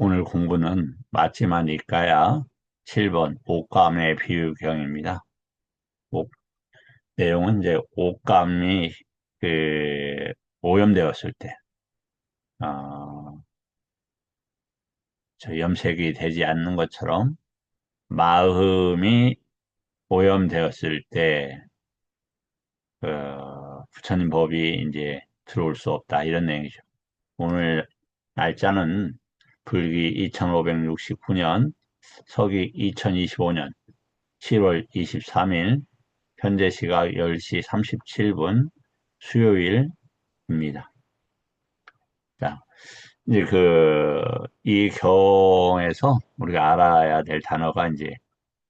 오늘 공부는 맞지만 이과야 7번 옷감의 비유경입니다. 옷- 내용은 이제 옷감이 그 오염되었을 때, 어, 저 염색이 되지 않는 것처럼 마음이 오염되었을 때, 부처님 법이 이제 들어올 수 없다. 이런 내용이죠. 오늘 날짜는 불기 2569년, 서기 2025년 7월 23일, 현재 시각 10시 37분, 수요일입니다. 자, 이제 이 경에서 우리가 알아야 될 단어가 이제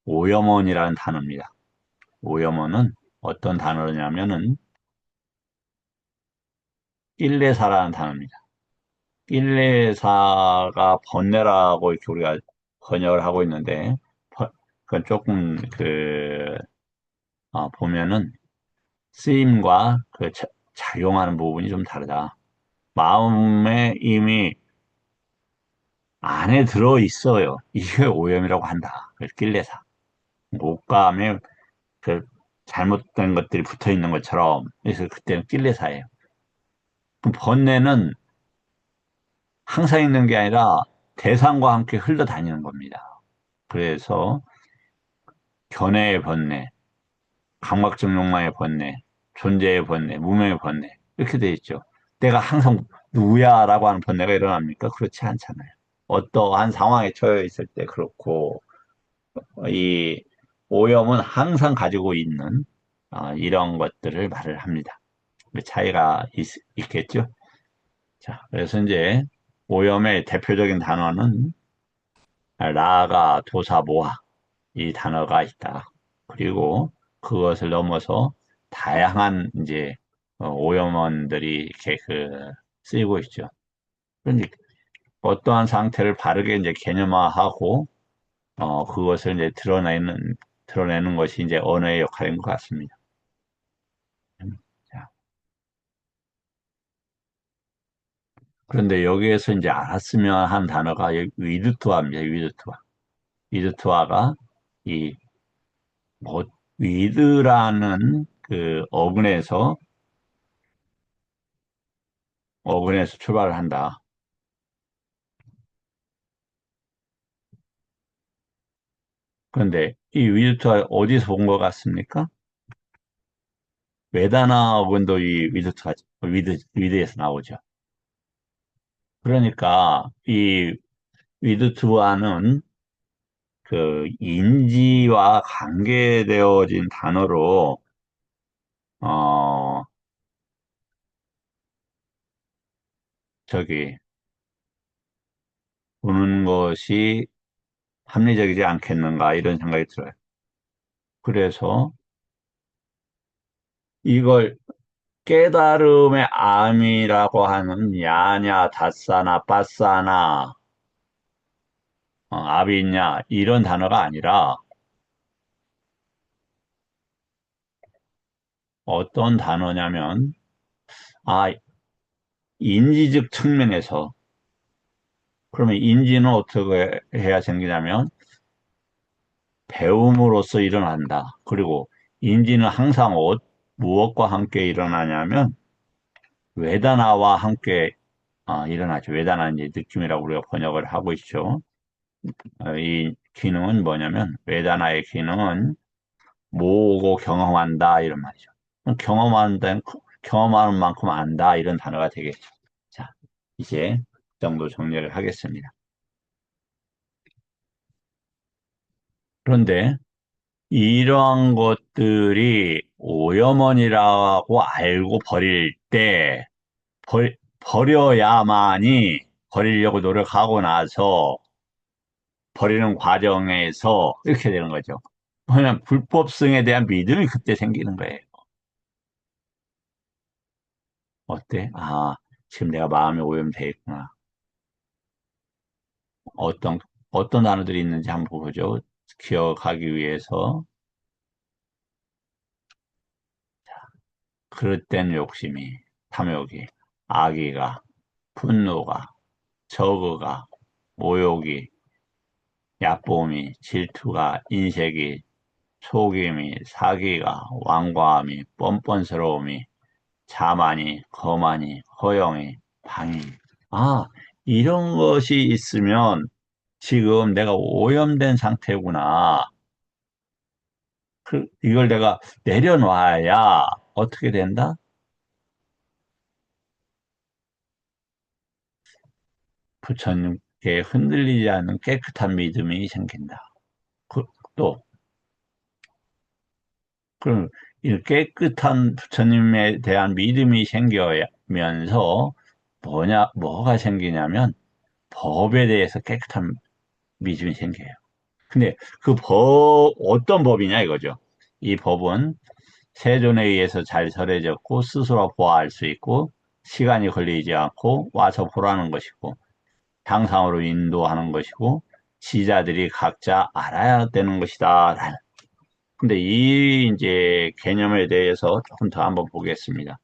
오염원이라는 단어입니다. 오염원은 어떤 단어냐면은 낄레사라는 단어입니다. 낄레사가 번뇌라고 이렇게 우리가 번역을 하고 있는데, 그건 조금 보면은 쓰임과 작용하는 부분이 좀 다르다. 마음에 이미 안에 들어 있어요. 이게 오염이라고 한다. 그래서 낄레사. 옷감에 그 잘못된 것들이 붙어 있는 것처럼. 그래서 그때는 낄레사예요. 번뇌는 항상 있는 게 아니라 대상과 함께 흘러다니는 겁니다. 그래서 견해의 번뇌, 감각적 욕망의 번뇌, 존재의 번뇌, 무명의 번뇌 이렇게 돼 있죠. 내가 항상 누구야라고 하는 번뇌가 일어납니까? 그렇지 않잖아요. 어떠한 상황에 처해 있을 때 그렇고 이 오염은 항상 가지고 있는 이런 것들을 말을 합니다. 그 차이가 겠죠. 자, 그래서 이제 오염의 대표적인 단어는 라가, 도사, 모하 이 단어가 있다. 그리고 그것을 넘어서 다양한 이제 오염원들이 이렇게 쓰이고 있죠. 그런데 어떠한 상태를 바르게 이제 개념화하고 그것을 이제 드러내는 것이 이제 언어의 역할인 것 같습니다. 자, 그런데 여기에서 이제 알았으면 한 단어가 위드투아입니다. 위드투아. 위드투아가 이 뭐, 위드라는 어근에서 출발을 한다. 그런데 이 위드투아 어디서 본 것 같습니까? 외다나 어근도 이 위드에서 나오죠. 그러니까 이 위드투아는 인지와 관계되어진 단어로, 어, 저기, 보는 것이 합리적이지 않겠는가, 이런 생각이 들어요. 그래서 이걸 깨달음의 암이라고 하는 야냐, 다사나, 빠사나, 아비냐, 이런 단어가 아니라 어떤 단어냐면, 아, 인지적 측면에서, 그러면 인지는 어떻게 해야 생기냐면, 배움으로써 일어난다. 그리고 인지는 항상 무엇과 함께 일어나냐면 외다나와 함께 일어나죠. 외다나는 이제 느낌이라고 우리가 번역을 하고 있죠. 이 기능은 뭐냐면 외다나의 기능은 모으고 경험한다 이런 말이죠. 경험하는 만큼 안다 이런 단어가 되겠죠. 자, 이제 그 정도 정리를 하겠습니다. 그런데 이러한 것들이 오염원이라고 알고 버릴 때 버려야만이 버리려고 노력하고 나서 버리는 과정에서 이렇게 되는 거죠. 그냥 불법성에 대한 믿음이 그때 생기는 거예요. 어때? 지금 내가 마음이 오염돼 있구나. 어떤 어떤 단어들이 있는지 한번 보죠. 기억하기 위해서 그릇된 욕심이 탐욕이, 악의가, 분노가, 저거가, 모욕이, 얕봄이, 질투가, 인색이, 속임이, 사기가, 완고함이, 뻔뻔스러움이, 자만이, 거만이, 허영이, 방이. 아, 이런 것이 있으면 지금 내가 오염된 상태구나. 이걸 내가 내려놔야 어떻게 된다? 부처님께 흔들리지 않는 깨끗한 믿음이 생긴다. 그, 또, 그럼 이 깨끗한 부처님에 대한 믿음이 생겨면서 뭐가 생기냐면 법에 대해서 깨끗한 믿음이 생겨요. 근데 그 어떤 법이냐 이거죠. 이 법은 세존에 의해서 잘 설해졌고 스스로 보아할 수 있고 시간이 걸리지 않고 와서 보라는 것이고 당상으로 인도하는 것이고 지자들이 각자 알아야 되는 것이다. 근데 이 이제 개념에 대해서 조금 더 한번 보겠습니다.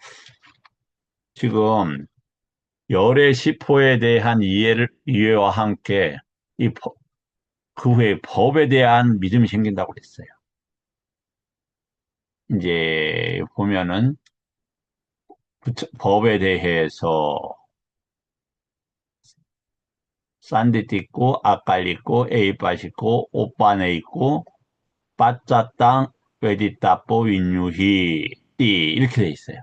지금 열의 시포에 대한 이해와 함께 그 후에 법에 대한 믿음이 생긴다고 그랬어요. 이제 보면은 법에 대해서 싼디띠 있고 아깔 있고 에이빠 있고 오빠네 있고 빠짜땅 웨디따뽀 윈유히 띠 이렇게 돼 있어요.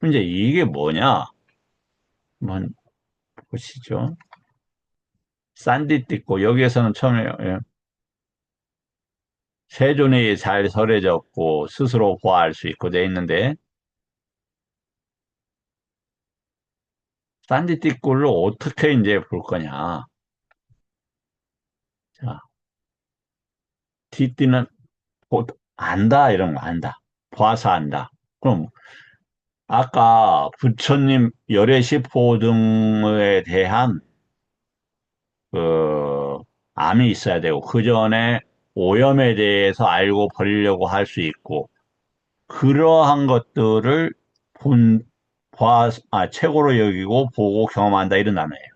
이제 이게 뭐냐? 한번 보시죠. 싼디띠 있고 여기에서는 처음에 세존이 잘 설해졌고 스스로 보아할 수 있고 돼 있는데 싼디띠 꼴을 어떻게 이제 볼 거냐? 자, 뒷띠는 안다 이런 거 안다. 봐서 안다. 그럼 아까 부처님 열애시포 등에 대한 그 암이 있어야 되고 그 전에 오염에 대해서 알고 버리려고 할 수 있고 그러한 것들을 최고로 여기고 보고 경험한다 이런 단어예요.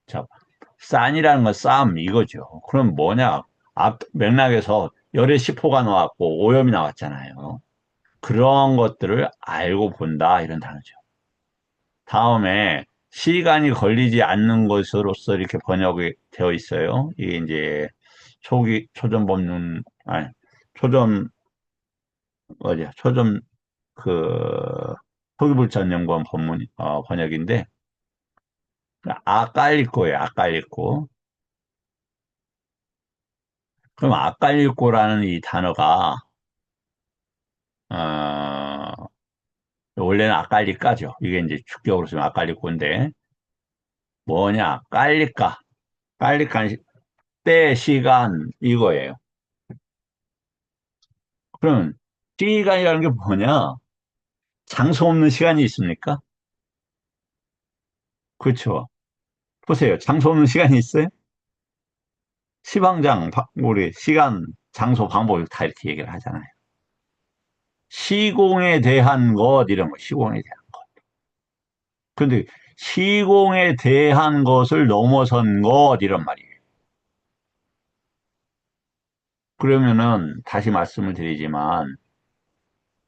자, 싼이라는 건 싸움 이거죠. 그럼 뭐냐? 앞 맥락에서 열애시포가 나왔고 오염이 나왔잖아요. 그런 것들을 알고 본다 이런 단어죠. 다음에 시간이 걸리지 않는 것으로서 이렇게 번역이 되어 있어요. 이게 이제 초점 법륜, 아니, 초점, 초점, 그, 초기불전연구원 번역인데, 아깔리꼬예요, 아깔리꼬. 그럼 아깔리꼬라는 이 단어가, 어, 원래는 아깔리까죠. 이게 이제 축격으로 쓰면 아깔리꼬인데, 뭐냐, 깔리까. 깔리까, 때, 시간, 이거예요. 그럼 시간이라는 게 뭐냐? 장소 없는 시간이 있습니까? 그렇죠. 보세요. 장소 없는 시간이 있어요? 우리 시간, 장소, 방법 다 이렇게 얘기를 하잖아요. 시공에 대한 것, 이런 거, 시공에 대한 것. 근데 시공에 대한 것을 넘어선 것, 이런 말이에요. 그러면은 다시 말씀을 드리지만,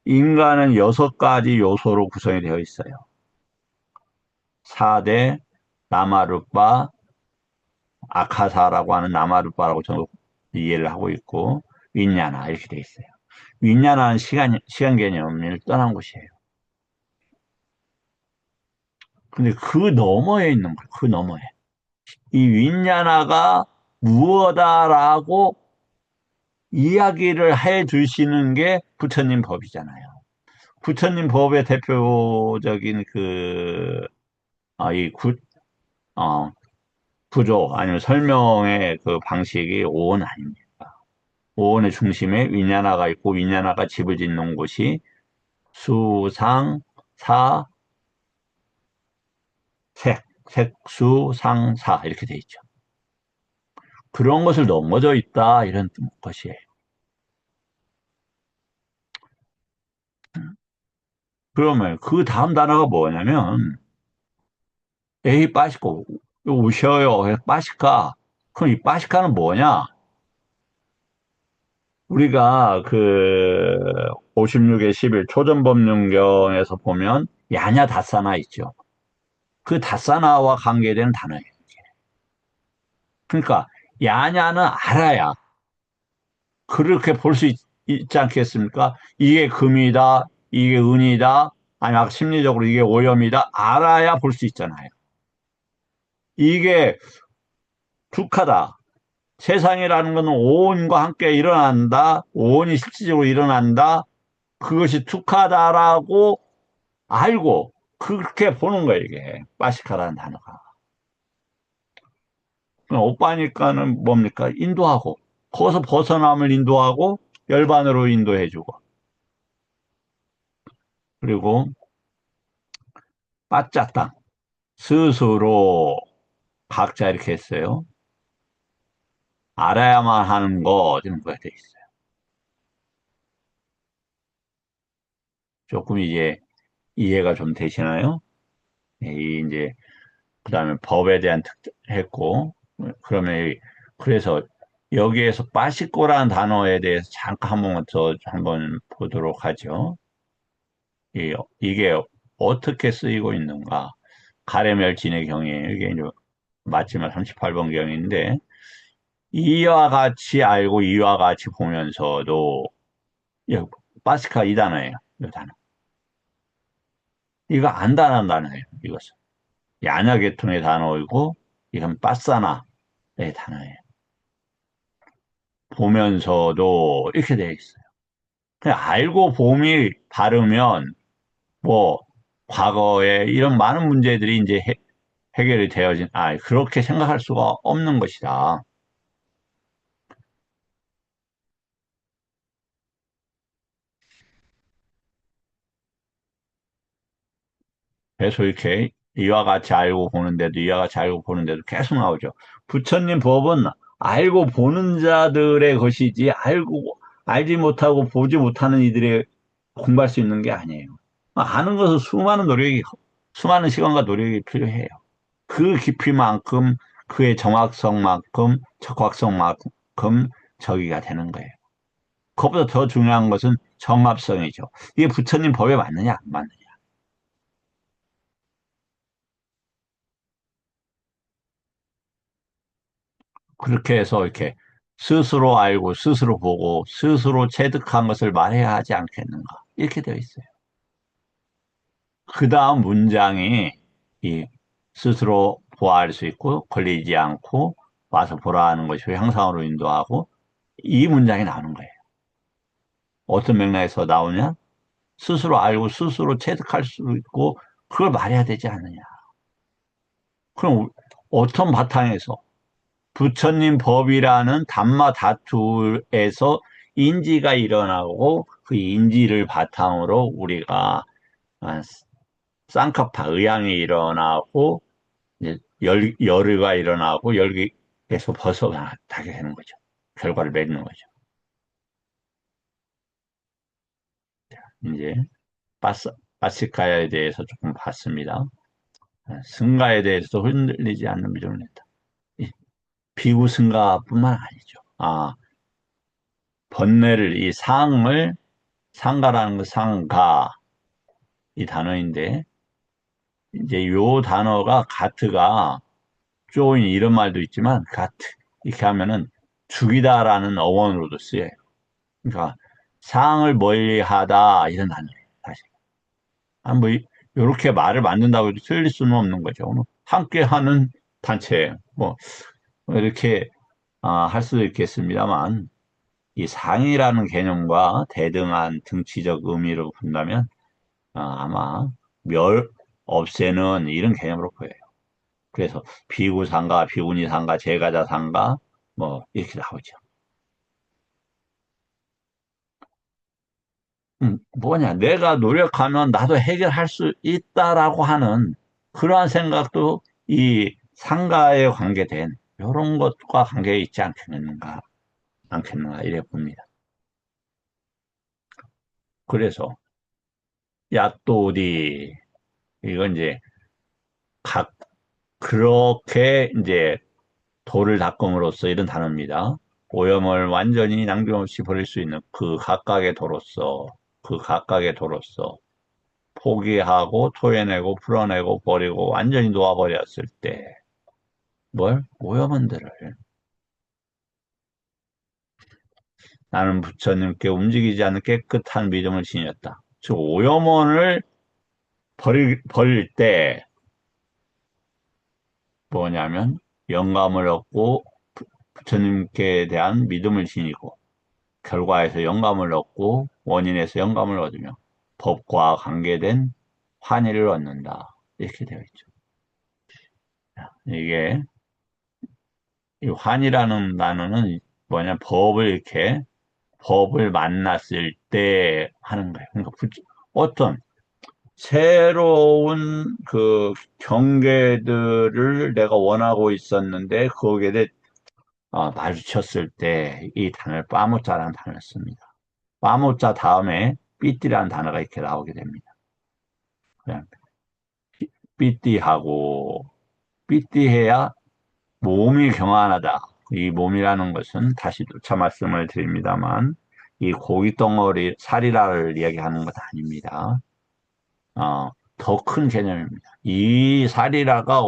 인간은 6가지 요소로 구성이 되어 있어요. 4대, 나마루빠, 아카사라고 하는 나마루빠라고 저는 이해를 하고 있고, 윈냐나 이렇게 돼 있어요. 윈냐나는 시간 개념을 떠난 곳이에요. 근데 그 너머에 있는 거예요. 그 너머에. 이 윈냐나가 무엇다라고 이야기를 해 주시는 게 부처님 법이잖아요. 부처님 법의 대표적인 이 어, 구조, 아니면 설명의 그 방식이 오원 아닙니까? 오원의 중심에 윈냐나가 있고, 윈냐나가 집을 짓는 곳이 수상, 사, 수, 상, 사 이렇게 돼 있죠. 그런 것을 넘어져 있다 이런 것이에요. 그러면 그 다음 단어가 뭐냐면 A 빠지고 오셔요. 그래서 빠시카. 그럼 이 빠시카는 뭐냐? 우리가 그 56의 11 초전법륜경에서 보면 야냐 다사나 있죠. 그 다사나와 관계되는 단어예요. 그러니까 야냐는 알아야 그렇게 볼 수 있지 않겠습니까? 이게 금이다, 이게 은이다, 아니 심리적으로 이게 오염이다 알아야 볼 수 있잖아요. 이게 두카다. 세상이라는 것은 오온과 함께 일어난다. 오온이 실질적으로 일어난다. 그것이 두카다라고 알고 그렇게 보는 거예요, 이게. 빠시카라는 단어가. 오빠니까는 뭡니까? 인도하고. 거기서 벗어남을 인도하고 열반으로 인도해주고. 그리고 빠짜땅. 스스로 각자 이렇게 했어요. 알아야만 하는 거 이런 거에 돼 있어요. 조금 이제 이해가 좀 되시나요? 예, 이제 그다음에 법에 대한 했고 그러면 그래서 여기에서 빠시꼬라는 단어에 대해서 잠깐 한번 더 한번 보도록 하죠. 이게 어떻게 쓰이고 있는가? 가래멸진의 경이에요. 이게 이제 맞지만 38번 경인데 이와 같이 알고 이와 같이 보면서도 예, 빠시카 이 단어예요. 이 단어. 이거 안다는 단어예요. 이것은 야냐 계통의 단어이고 이건 빠사나의 단어예요. 보면서도 이렇게 되어 있어요. 그냥 알고 봄이 바르면 뭐 과거에 이런 많은 문제들이 이제 해결이 되어진 그렇게 생각할 수가 없는 것이다. 그래서 이렇게 이와 같이 알고 보는데도 이와 같이 알고 보는데도 계속 나오죠. 부처님 법은 알고 보는 자들의 것이지 알고 알지 못하고 보지 못하는 이들의 공부할 수 있는 게 아니에요. 아는 것은 수많은 시간과 노력이 필요해요. 그 깊이만큼, 그의 정확성만큼, 적확성만큼 저기가 되는 거예요. 그것보다 더 중요한 것은 정합성이죠. 이게 부처님 법에 맞느냐, 안 맞느냐. 그렇게 해서 이렇게 스스로 알고, 스스로 보고, 스스로 체득한 것을 말해야 하지 않겠는가. 이렇게 되어 있어요. 그 다음 문장이 이 스스로 보아할 수 있고, 걸리지 않고, 와서 보라 하는 것이 향상으로 인도하고, 이 문장이 나오는 거예요. 어떤 맥락에서 나오냐? 스스로 알고 스스로 체득할 수 있고 그걸 말해야 되지 않느냐. 그럼 어떤 바탕에서 부처님 법이라는 담마 다투에서 인지가 일어나고 그 인지를 바탕으로 우리가 아, 쌍커파 의양이 일어나고 이제 열의가 일어나고 열기에서 벗어나게 되는 거죠. 결과를 맺는 거죠. 이제 바스, 바시카야에 대해서 조금 봤습니다. 승가에 대해서도 흔들리지 않는 비전을 냈다. 비구 승가뿐만 아니죠. 번뇌를 이 상을 상가라는 거 상가 이 단어인데 이제 요 단어가 가트가 쪼인 이런 말도 있지만 가트 이렇게 하면은 죽이다라는 어원으로도 쓰여요. 그러니까 상을 멀리하다 이런 단어예요. 사실. 뭐 이렇게 말을 만든다고 해도 틀릴 수는 없는 거죠. 함께하는 단체예요. 뭐 이렇게 할 수도 있겠습니다만, 이 상이라는 개념과 대등한 등치적 의미로 본다면, 아마 없애는 이런 개념으로 보여요. 그래서 비구상가, 비구니상가, 제가자상가, 뭐, 이렇게 나오죠. 뭐냐, 내가 노력하면 나도 해결할 수 있다라고 하는 그러한 생각도 이 상가에 관계된 이런 것과 관계에 있지 않겠는가, 이래 봅니다. 그래서 야또디 이건 이제 각 그렇게 이제 도를 닦음으로써 이런 단어입니다. 오염을 완전히 남김없이 버릴 수 있는 그 각각의 도로서 포기하고 토해내고 풀어내고 버리고 완전히 놓아버렸을 때 뭘? 오염원들을 나는 부처님께 움직이지 않는 깨끗한 믿음을 지녔다. 즉 오염원을 버릴 때 뭐냐면 영감을 얻고 부처님께 대한 믿음을 지니고 결과에서 영감을 얻고 원인에서 영감을 얻으며 법과 관계된 환희를 얻는다. 이렇게 되어 있죠. 이게 이 환이라는 단어는 뭐냐 법을 만났을 때 하는 거예요. 그러니까 어떤 새로운 그 경계들을 내가 원하고 있었는데 거기에 대해 마주쳤을 때 이 단어를 빠모짜라는 단어를 씁니다. 빠모짜 다음에 삐띠라는 단어가 이렇게 나오게 됩니다. 그냥 삐띠하고 삐띠해야 몸이 경안하다. 이 몸이라는 것은 다시 차 말씀을 드립니다만 이 고기 덩어리 살이라를 이야기하는 것 아닙니다. 더 큰 개념입니다. 이 살이라가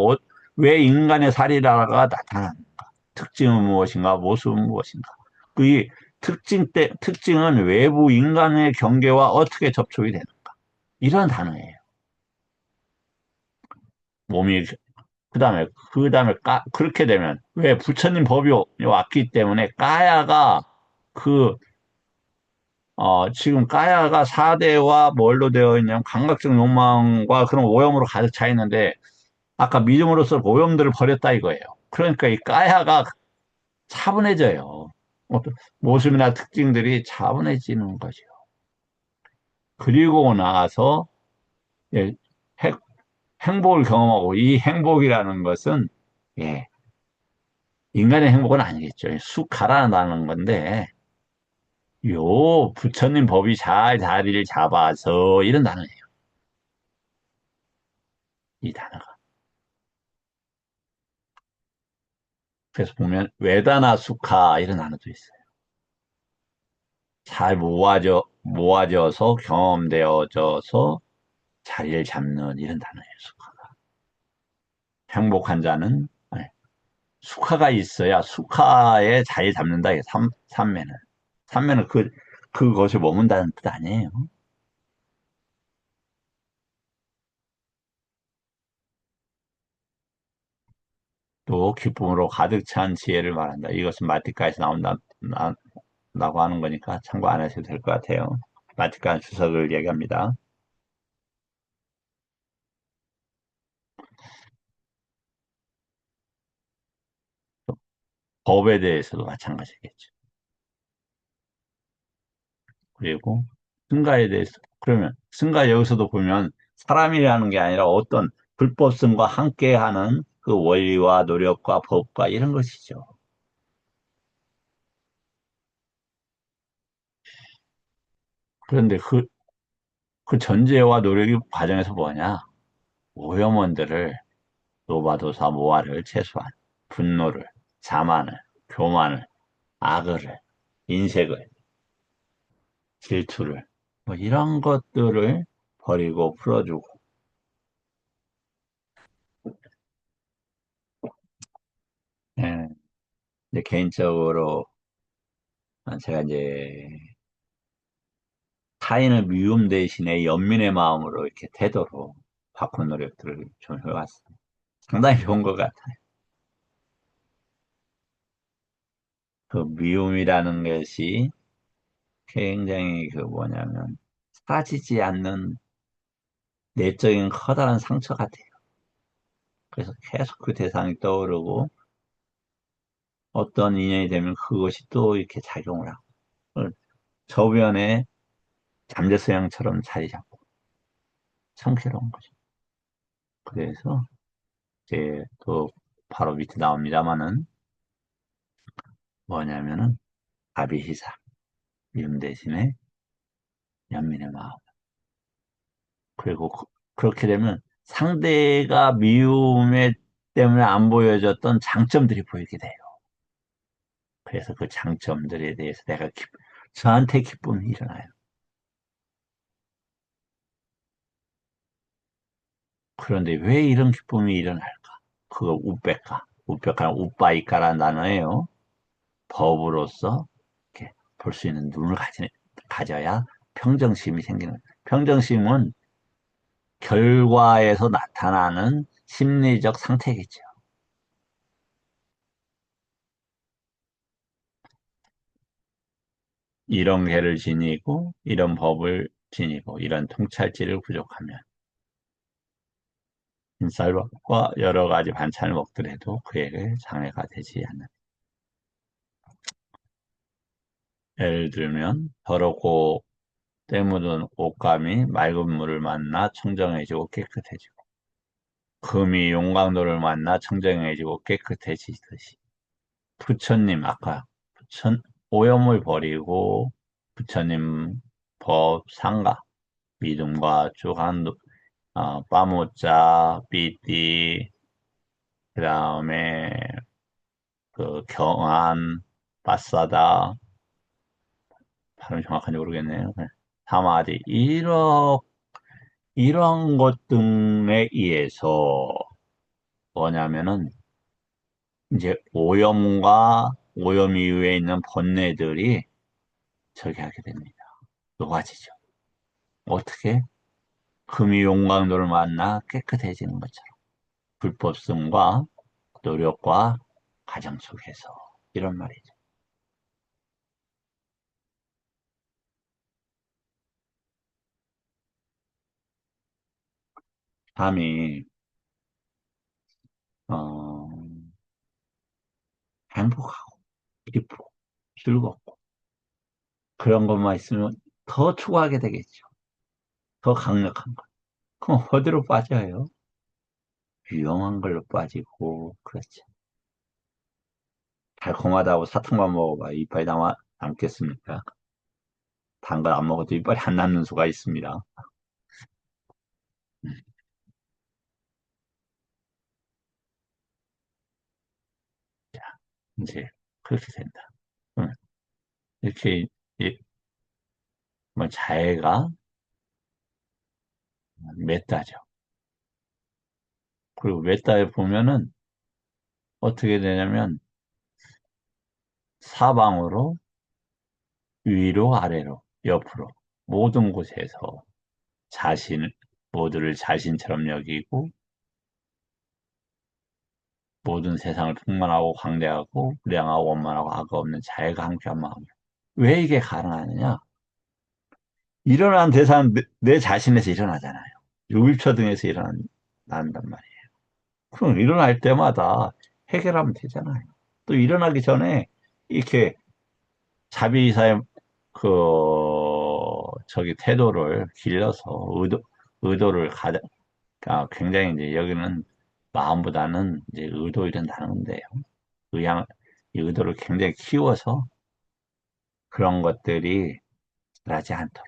왜 인간의 살이라가 나타납니까? 특징은 무엇인가? 모습은 무엇인가? 그 특징은 외부 인간의 경계와 어떻게 접촉이 되는가? 이런 단어예요. 몸이 그렇게 되면, 왜 부처님 법이 왔기 때문에, 그, 지금 까야가 4대와 뭘로 되어 있냐면, 감각적 욕망과 그런 오염으로 가득 차 있는데, 아까 믿음으로써 오염들을 버렸다 이거예요. 그러니까 이 까야가 차분해져요. 모습이나 특징들이 차분해지는 거죠. 그리고 나서, 예, 행- 행복을 경험하고, 이 행복이라는 것은, 예, 인간의 행복은 아니겠죠. 쑥 가라앉는 건데, 요 부처님 법이 잘 자리를 잡아서 이런 단어예요. 이 단어가. 그래서 보면 외다나 수카 이런 단어도 있어요. 잘 모아져서 경험되어져서 자리를 잡는 이런 단어예요. 수카가. 행복한 자는 아니, 수카가 있어야 수카에 자리 잡는다. 삼매는. 삼매는 그것을 머문다는 뜻 아니에요. 또 기쁨으로 가득 찬 지혜를 말한다. 이것은 마티카에서 나온다고 하는 거니까 참고 안 하셔도 될 것 같아요. 마티칸 주석을 얘기합니다. 법에 대해서도 마찬가지겠죠. 그리고 승가에 대해서 그러면 승가 여기서도 보면 사람이라는 게 아니라 어떤 불법성과 함께하는 그 원리와 노력과 법과 이런 것이죠. 그런데 그 전제와 노력이 과정에서 뭐냐? 오염원들을 노바도사 모아를 최소한 분노를 자만을 교만을 악을 인색을 질투를 뭐 이런 것들을 버리고 풀어주고 예, 이제 개인적으로 제가 이제 타인을 미움 대신에 연민의 마음으로 이렇게 태도로 바꾸는 노력들을 좀 해왔어요. 상당히 좋은 것 같아요. 그 미움이라는 것이 굉장히 그 뭐냐면 사라지지 않는 내적인 커다란 상처 같아요. 그래서 계속 그 대상이 떠오르고 어떤 인연이 되면 그것이 또 이렇게 작용을 하고 저변에 잠재성형처럼 자리 잡고 성스러운 거죠. 그래서 이제 또 바로 밑에 나옵니다만은 뭐냐면은 아비시사 미움 대신에 연민의 마음. 그리고 그렇게 되면 상대가 미움에 때문에 안 보여줬던 장점들이 보이게 돼요. 그래서 그 장점들에 대해서 저한테 기쁨이 일어나요. 그런데 왜 이런 기쁨이 일어날까? 그거 우빼까. 우빼까는 우빠이까라는 단어예요. 법으로서 이렇게 볼 수 있는 눈을 가져야 평정심이 생기는. 평정심은 결과에서 나타나는 심리적 상태겠죠. 이런 개를 지니고, 이런 법을 지니고, 이런 통찰지를 부족하면, 흰쌀밥과 여러 가지 반찬을 먹더라도 그에게 장애가 되지 않는. 예를 들면, 더럽고 때 묻은 옷감이 맑은 물을 만나 청정해지고 깨끗해지고, 금이 용광로를 만나 청정해지고 깨끗해지듯이. 부처님, 아까 오염을 버리고, 부처님 법, 상가, 믿음과 주간, 빠모짜, 삐띠, 그 다음에 그 경안, 빠싸다, 발음 정확한지 모르겠네요. 네. 사마디, 이런 것 등에 의해서 뭐냐면은 이제 오염 이후에 있는 번뇌들이 저기 하게 됩니다. 녹아지죠. 어떻게? 금이 용광로를 만나 깨끗해지는 것처럼. 불법성과 노력과 과정 속에서. 이런 말이죠. 삶이, 어, 행복하고, 기쁘고, 즐겁고, 그런 것만 있으면 더 추구하게 되겠죠. 더 강력한 것. 그럼 어디로 빠져요? 위험한 걸로 빠지고, 그렇죠. 달콤하다고 사탕만 먹어봐. 이빨이 남겠습니까? 단 걸 안 먹어도 이빨이 안 남는 수가 있습니다. 음, 자, 이제 그렇게 된다. 음, 이렇게, 뭐 자해가 맺다죠. 그리고 맺다에 보면은 어떻게 되냐면 사방으로 위로 아래로 옆으로 모든 곳에서 자신 모두를 자신처럼 여기고 모든 세상을 풍만하고 광대하고 무량하고 원만하고 악어 없는 자애가 함께한 마음. 왜 이게 가능하느냐? 일어난 대사는 내 자신에서 일어나잖아요. 육일처 등에서 일어난단 말이에요. 그럼 일어날 때마다 해결하면 되잖아요. 또 일어나기 전에 이렇게 자비사의 그 저기 태도를 길러서 의도를 굉장히 이제 여기는 마음보다는 이제 의도 이런 단어인데요. 의향 이 의도를 굉장히 키워서 그런 것들이 나지 않도록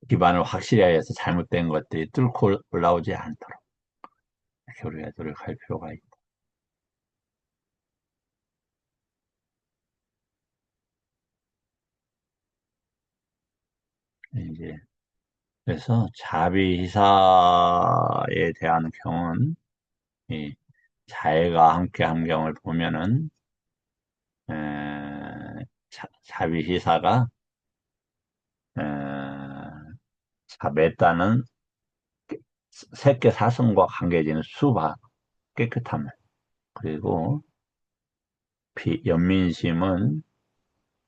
기반을 확실히 해서 잘못된 것들이 뚫고 올라오지 않도록 이렇게 우리가 노력할 필요가 있다. 이제 그래서 자비희사에 대한 경은 이 자애가 함께 한 경을 보면은 자비희사가 메따는 색계 사성과 관계지는 수박 깨끗함을 그리고 연민심은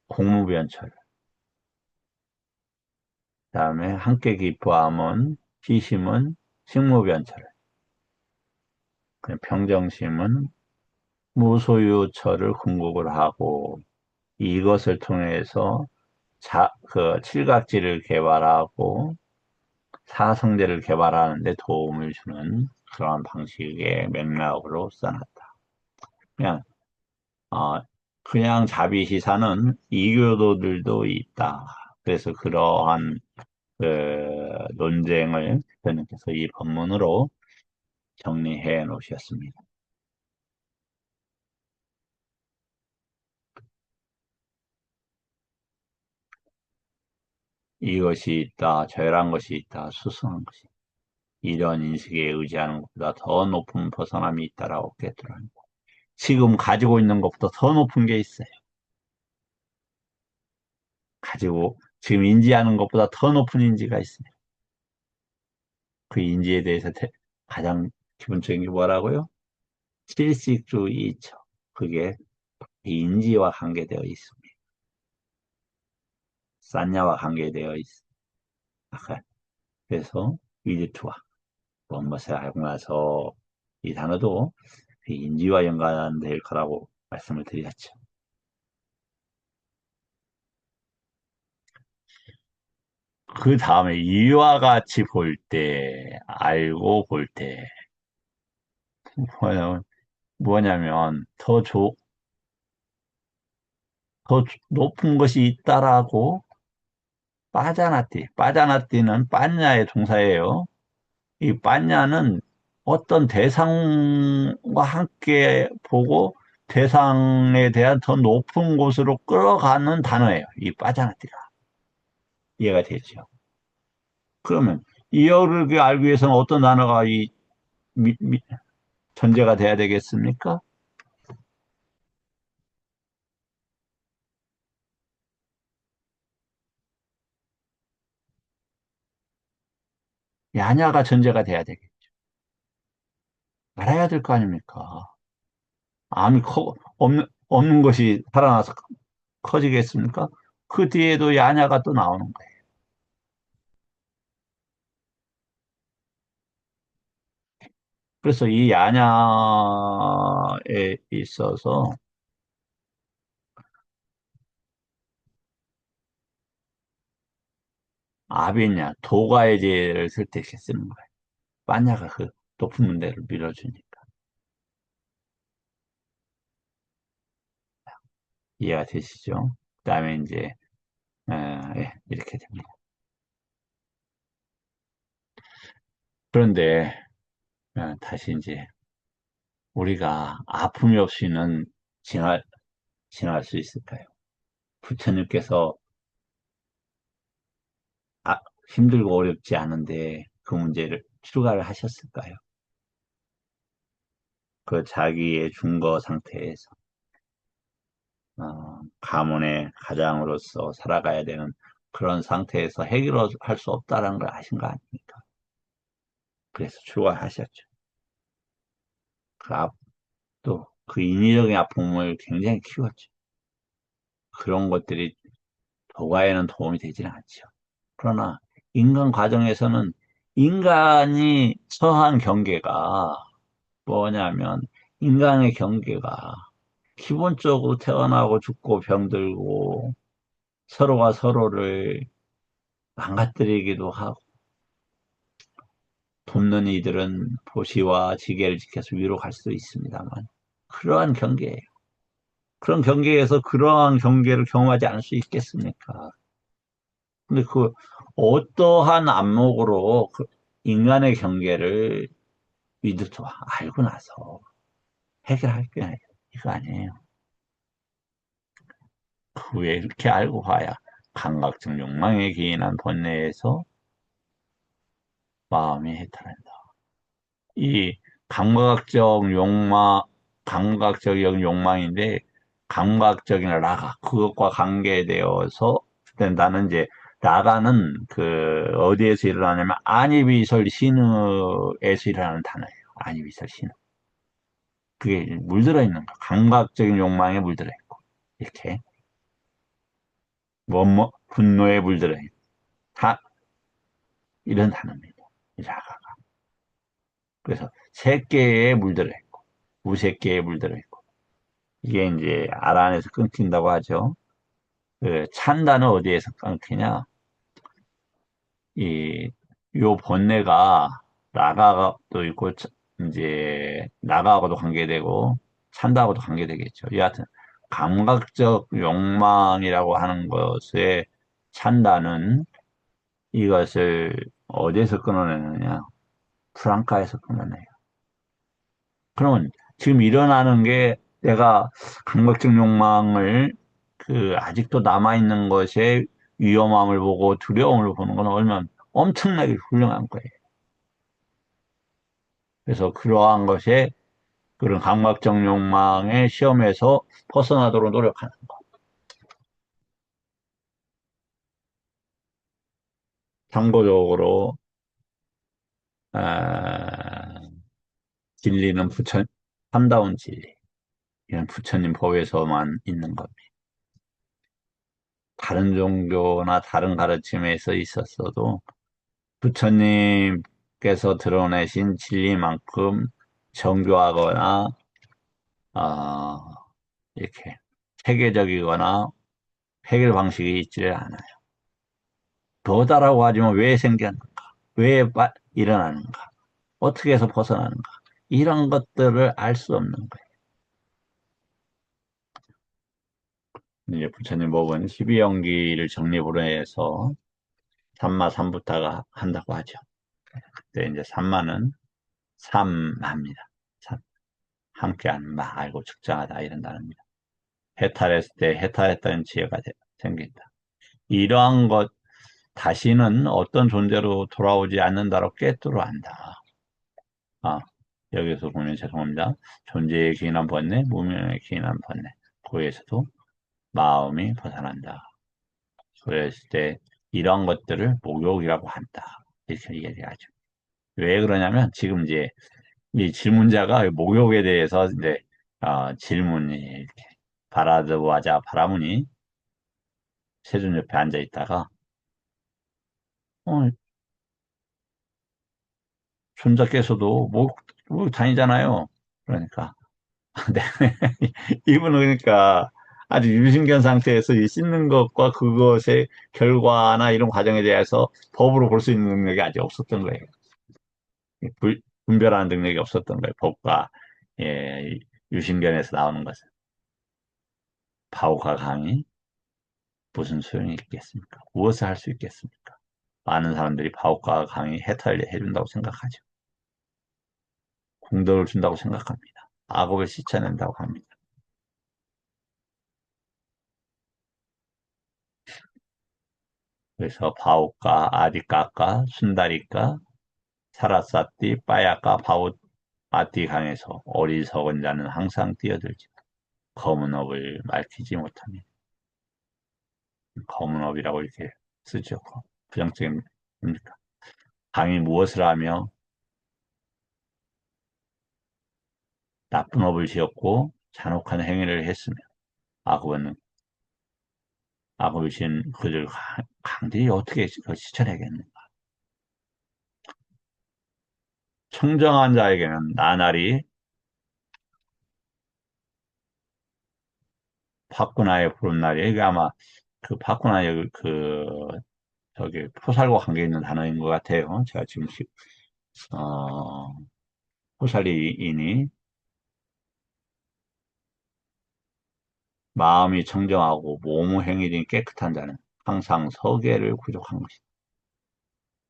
공무변철 그다음에 함께 기뻐함은 희심은 식무변철 평정심은 무소유처를 궁극을 하고 이것을 통해서 그 칠각지를 개발하고 사성제를 개발하는 데 도움을 주는 그런 방식의 맥락으로 써놨다. 그냥, 어, 그냥 자비시사는 이교도들도 있다. 그래서 그러한, 그, 논쟁을 대표님께서 이 본문으로 정리해 놓으셨습니다. 이것이 있다, 저열한 것이 있다, 수승한 것이 있다. 이런 인식에 의지하는 것보다 더 높은 벗어남이 있다라고 꿰뚫어합니다. 지금 가지고 있는 것보다 더 높은 게 있어요. 가지고 지금 인지하는 것보다 더 높은 인지가 있어요. 그 인지에 대해서 가장 기본적인 게 뭐라고요? 실식주의죠. 그게 인지와 관계되어 있습니다. 싼냐와 관계되어 있습니다. 그래서 위드투와 무엇을 알고 나서 이 단어도 그 인지와 연관될 거라고 말씀을 드렸죠. 그 다음에 이와 같이 볼 때, 알고 볼 때, 뭐냐면, 더 높은 것이 있다라고 빠자나띠는 빠냐의 동사예요. 이 빠냐는 어떤 대상과 함께 보고 대상에 대한 더 높은 곳으로 끌어가는 단어예요. 이 빠자나띠가. 이해가 되죠? 그러면 이어를 알기 위해서는 어떤 단어가 미- 미- 전제가 돼야 되겠습니까? 야냐가 전제가 돼야 되겠죠. 알아야 될 거 아닙니까? 없는 것이 살아나서 커지겠습니까? 그 뒤에도 야냐가 또 나오는 거예요. 그래서 이 야냐에 있어서 아비냐, 도가의 제를 쓸 때 이렇게 쓰는 거예요. 빠냐가 그 높은 문제를 밀어주니까. 이해가 되시죠? 그 다음에 이제, 예, 이렇게 됩니다. 그런데, 다시 이제, 우리가 아픔이 없이는 지날, 지날 수 있을까요? 부처님께서 아, 힘들고 어렵지 않은데 그 문제를 출가를 하셨을까요? 그 자기의 중거 상태에서 가문의 가장으로서 살아가야 되는 그런 상태에서 해결할 수 없다는 걸 아신 거 아닙니까? 그래서 출가하셨죠. 또 그 인위적인 아픔을 굉장히 키웠죠. 그런 것들이 도가에는 도움이 되지는 않죠. 그러나 인간 과정에서는 인간이 처한 경계가 뭐냐면 인간의 경계가 기본적으로 태어나고 죽고 병들고 서로가 서로를 망가뜨리기도 하고 돕는 이들은 보시와 지게를 지켜서 위로 갈 수도 있습니다만 그러한 경계예요. 그런 경계에서 그러한 경계를 경험하지 않을 수 있겠습니까? 근데 그 어떠한 안목으로 그 인간의 경계를 위드도 알고 나서 해결할 게 이거 아니에요. 그 외에 이렇게 알고 봐야 감각적 욕망에 기인한 번뇌에서 마음이 해탈한다. 이 감각적인 욕망인데, 감각적인 라가, 그것과 관계되어서, 나는 이제, 라가는 어디에서 일어나냐면, 안이비설 신의에서 일어나는 단어예요. 안이비설 신의. 그게 물들어 있는 거. 감각적인 욕망에 물들어 있고, 이렇게. 분노에 물들어 있고, 다, 이런 단어입니다. 이 라가. 그래서, 세계에 물들어 있고, 무색계에 물들어 있고, 이게 이제 알 안에서 끊긴다고 하죠. 그 찬다는 어디에서 끊기냐? 요 번뇌가 나가도 있고 이제 나가하고도 관계되고 찬다하고도 관계되겠죠. 여하튼 감각적 욕망이라고 하는 것에 찬다는 이것을 어디에서 끊어내느냐? 프랑카에서 끊어내요. 그러면 지금 일어나는 게 내가 강박적 욕망을 아직도 남아있는 것에 위험함을 보고 두려움을 보는 건 얼마나 엄청나게 훌륭한 거예요. 그래서 그러한 것에 그런 강박적 욕망의 시험에서 벗어나도록 노력하는 것. 참고적으로 아, 진리는 참다운 진리. 이건 부처님 법에서만 있는 겁니다. 다른 종교나 다른 가르침에서 있었어도 부처님께서 드러내신 진리만큼 정교하거나 어, 이렇게 체계적이거나 해결 방식이 있지를 않아요. 더다라고 하지만 왜 생겼는가? 왜 일어나는가? 어떻게 해서 벗어나는가? 이런 것들을 알 수 없는 거예요. 이제 부처님 법은 12연기를 정립으로 해서 삼마 삼부타가 한다고 하죠. 그때 이제 삼마는 삼합니다. 삼, 함께하는 마, 알고 측정하다 이런 단어입니다. 해탈했을 때 해탈했다는 지혜가 생긴다. 이러한 것 다시는 어떤 존재로 돌아오지 않는다로 꿰뚫어 안다. 아, 여기서 보면 죄송합니다. 존재의 기인한 번뇌, 무명의 기인한 번뇌. 거기에서도 마음이 벗어난다. 그랬을 때 이런 것들을 목욕이라고 한다. 이렇게 얘기하죠. 왜 그러냐면 지금 이제 이 질문자가 목욕에 대해서 이제 질문이 이렇게 바라드와자 바라문이 세존 옆에 앉아 있다가 어, 손자께서도 목욕 다니잖아요. 그러니까 네. 이분은 그러니까 아주 유신견 상태에서 이 씻는 것과 그것의 결과나 이런 과정에 대해서 법으로 볼 수 있는 능력이 아직 없었던 거예요. 분별하는 능력이 없었던 거예요. 법과 예, 유신견에서 나오는 것은. 바오가 강이 무슨 소용이 있겠습니까? 무엇을 할 수 있겠습니까? 많은 사람들이 바오가 강이 해탈을 해준다고 생각하죠. 공덕을 준다고 생각합니다. 악업을 씻어낸다고 합니다. 그래서 바오카, 아디카카, 순다리카, 사라사띠, 빠야카, 바오, 아띠 강에서 어리석은 자는 항상 뛰어들지. 검은 업을 밝히지 못합니다. 검은 업이라고 이렇게 쓰죠. 부정적인 겁니까? 강이 무엇을 하며 나쁜 업을 지었고 잔혹한 행위를 했으며 악업은 악업을 지은 그들 강들이 어떻게 그걸 씻어내겠는가? 청정한 자에게는 나날이 파쿠나의 보름날이 이게 아마 그 파쿠나의 저기 포살과 관계 있는 단어인 것 같아요. 제가 지금 어, 포살리인이 마음이 청정하고 몸의 행위는 깨끗한 자는 항상 서계를 구족한 것이다.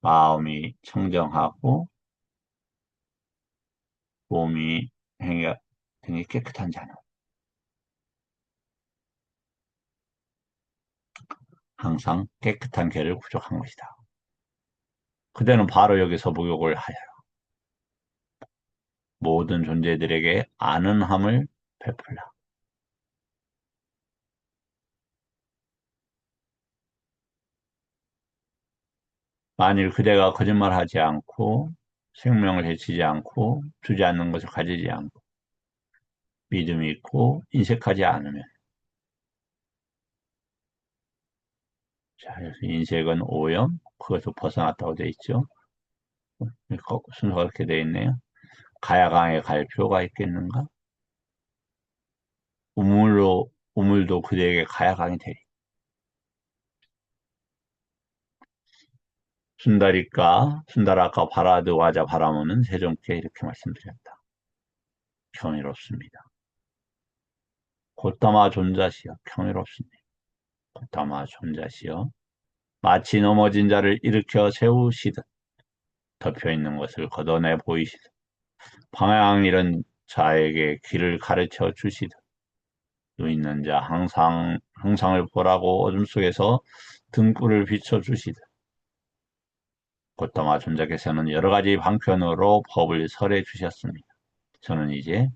마음이 청정하고 몸이 행위가 등이 깨끗한 자는 항상 깨끗한 개를 구족한 것이다. 그대는 바로 여기서 목욕을 하여 모든 존재들에게 아는함을 베풀라. 만일 그대가 거짓말하지 않고 생명을 해치지 않고 주지 않는 것을 가지지 않고 믿음이 있고 인색하지 않으면 자, 그래서 인색은 오염, 그것을 벗어났다고 되어 있죠. 순서가 그렇게 되어 있네요. 가야강에 갈 필요가 있겠는가? 우물도 그대에게 가야강이 되리. 순다라까 바라드 와자 바라모는 세종께 이렇게 말씀드렸다. 경이롭습니다. 곧다마 존자시여 경이롭습니다. 곧다마 존자시여 마치 넘어진 자를 일으켜 세우시듯 덮여 있는 것을 걷어내 보이시되 방향 잃은 자에게 길을 가르쳐 주시되 또 있는 자 항상을 보라고 어둠 속에서 등불을 비춰 주시되 곧다마 존자께서는 여러 가지 방편으로 법을 설해 주셨습니다. 저는 이제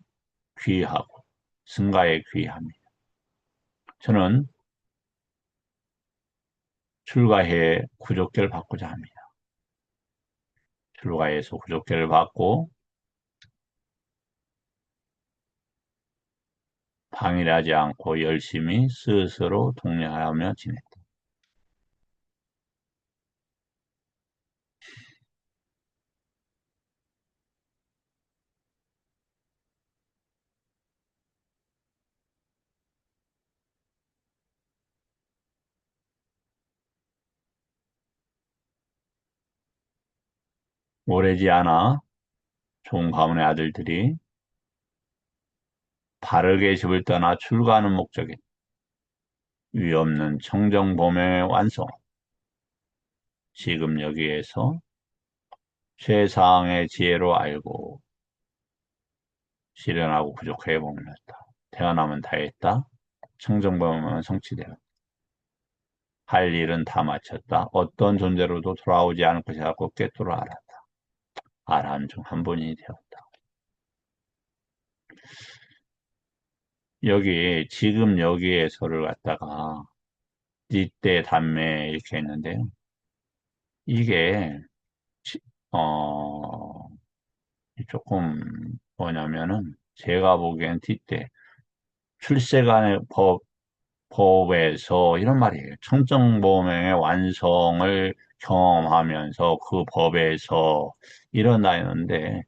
귀하고 승가에 귀합니다. 저는 출가해 구족계를 받고자 합니다. 출가해서 구족계를 받고 방일하지 않고 열심히 스스로 독려하며 지냈다. 오래지 않아 좋은 가문의 아들들이 바르게 집을 떠나 출가하는 목적에 위없는 청정범행의 완성, 지금 여기에서 최상의 지혜로 알고 실현하고 부족하게 머물렀다. 태어나면 다 했다. 청정범행은 성취되었다. 할 일은 다 마쳤다. 어떤 존재로도 돌아오지 않을 것이라고 꿰뚫어 알았다. 아람 중 한 분이 되었다. 여기 지금 여기에서를 갖다가 이때 담매 이렇게 했는데요. 이게 지- 어 조금 뭐냐면은 제가 보기엔 뒤때 출세간의 법에서 이런 말이에요. 청정범행의 완성을 경험하면서 그 법에서 일어나는데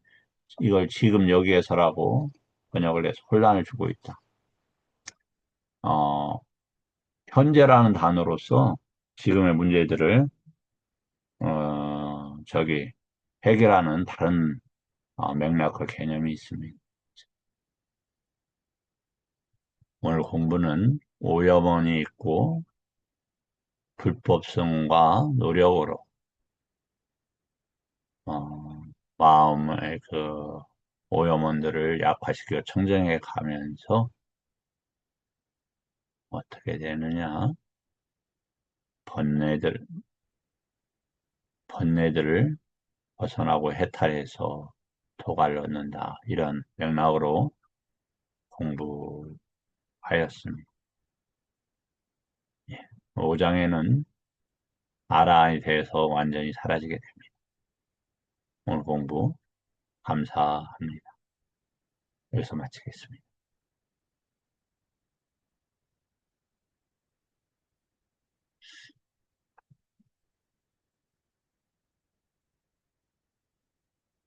이걸 지금 여기에서라고 번역을 해서 혼란을 주고 있다. 어, 현재라는 단어로서 지금의 문제들을 저기 해결하는 다른 맥락과 개념이 있습니다. 오늘 공부는 오염원이 있고 불법성과 노력으로 어, 마음의 그 오염원들을 약화시켜 청정해 가면서 어떻게 되느냐? 번뇌들, 번뇌들을 벗어나고 해탈해서 도가를 얻는다. 이런 맥락으로 공부하였습니다. 예. 5장에는 아라한이 대해서 완전히 사라지게 됩니다. 오늘 공부 감사합니다. 여기서 마치겠습니다.